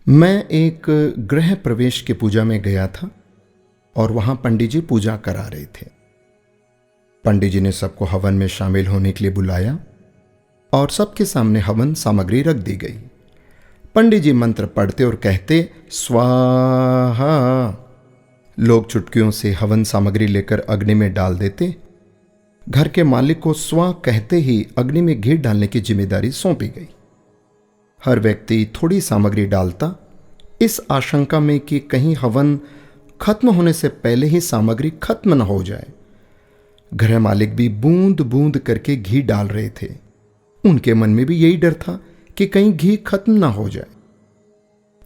मैं एक गृह प्रवेश की पूजा में गया था और वहां पंडित जी पूजा करा रहे थे। पंडित जी ने सबको हवन में शामिल होने के लिए बुलाया और सबके सामने हवन सामग्री रख दी गई। पंडित जी मंत्र पढ़ते और कहते स्वाहा। लोग चुटकियों से हवन सामग्री लेकर अग्नि में डाल देते। घर के मालिक को स्वा कहते ही अग्नि में घी डालने की जिम्मेदारी सौंपी गई। हर व्यक्ति थोड़ी सामग्री डालता, इस आशंका में कि कहीं हवन खत्म होने से पहले ही सामग्री खत्म न हो जाए। गृह मालिक भी बूंद बूंद करके घी डाल रहे थे। उनके मन में भी यही डर था कि कहीं घी खत्म ना हो जाए।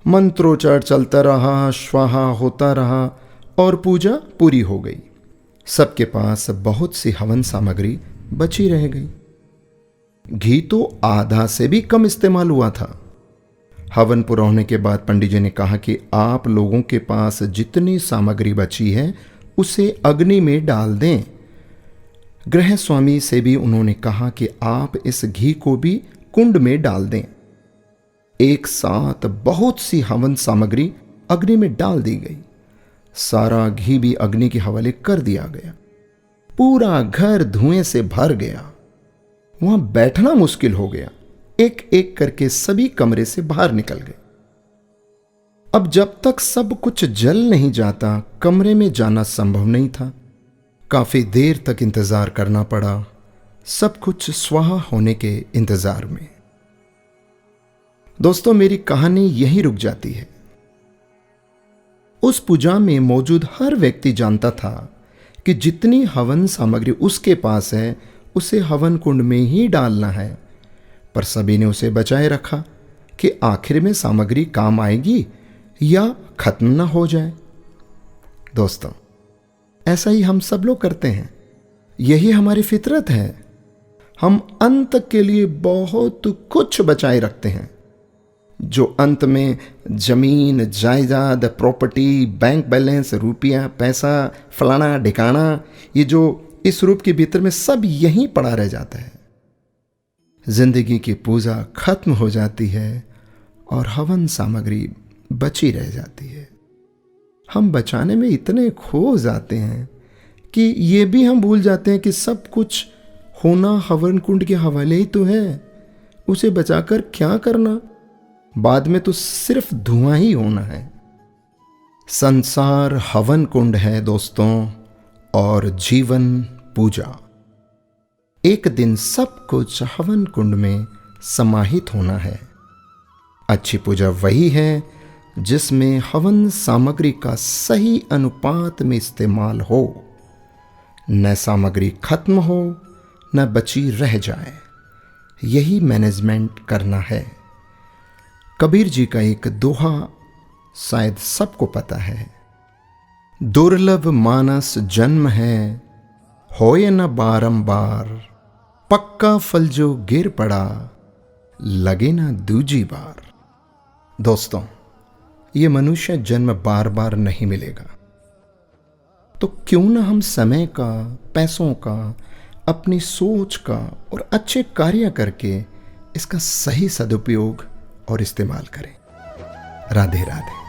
मंत्रोच्चार चलता रहा, स्वाहा होता रहा और पूजा पूरी हो गई। सबके पास बहुत सी हवन सामग्री बची रह गई। घी तो आधा से भी कम इस्तेमाल हुआ था। हवन पूरा होने के बाद पंडित जी ने कहा कि आप लोगों के पास जितनी सामग्री बची है उसे अग्नि में डाल दें। गृह स्वामी से भी उन्होंने कहा कि आप इस घी को भी कुंड में डाल दें। एक साथ बहुत सी हवन सामग्री अग्नि में डाल दी गई। सारा घी भी अग्नि के हवाले कर दिया गया। पूरा घर धुएं से भर गया। वहां बैठना मुश्किल हो गया। एक एक करके सभी कमरे से बाहर निकल गए। अब जब तक सब कुछ जल नहीं जाता, कमरे में जाना संभव नहीं था। काफी देर तक इंतजार करना पड़ा, सब कुछ स्वाहा होने के इंतजार में। दोस्तों, मेरी कहानी यहीं रुक जाती है। उस पूजा में मौजूद हर व्यक्ति जानता था कि जितनी हवन सामग्री उसके पास है उसे हवन कुंड में ही डालना है, पर सभी ने उसे बचाए रखा कि आखिर में सामग्री काम आएगी या खत्म ना हो जाए। दोस्तों, ऐसा ही हम सब लोग करते हैं। यही हमारी फितरत है। हम अंत के लिए बहुत कुछ बचाए रखते हैं, जो अंत में जमीन, जायदाद, प्रॉपर्टी, बैंक बैलेंस, रुपया, पैसा, फलाना ढिकाना, ये जो इस रूप के भीतर में सब यहीं पड़ा रह जाता है। जिंदगी की पूजा खत्म हो जाती है और हवन सामग्री बची रह जाती है। हम बचाने में इतने खो जाते हैं कि ये भी हम भूल जाते हैं कि सब कुछ होना हवन कुंड के हवाले ही तो है। उसे बचाकर क्या करना? बाद में तो सिर्फ धुआं ही होना है। संसार हवन कुंड है दोस्तों, और जीवन पूजा। एक दिन सब कुछ हवन कुंड में समाहित होना है। अच्छी पूजा वही है जिसमें हवन सामग्री का सही अनुपात में इस्तेमाल हो, न सामग्री खत्म हो न बची रह जाए। यही मैनेजमेंट करना है। कबीर जी का एक दोहा शायद सबको पता है, दुर्लभ मानस जन्म है, होए न बारंबार, पक्का फल जो गिर पड़ा, लगे ना दूजी बार। दोस्तों, ये मनुष्य जन्म बार बार नहीं मिलेगा, तो क्यों ना हम समय का, पैसों का, अपनी सोच का और अच्छे कार्य करके इसका सही सदुपयोग और इस्तेमाल करें। राधे राधे।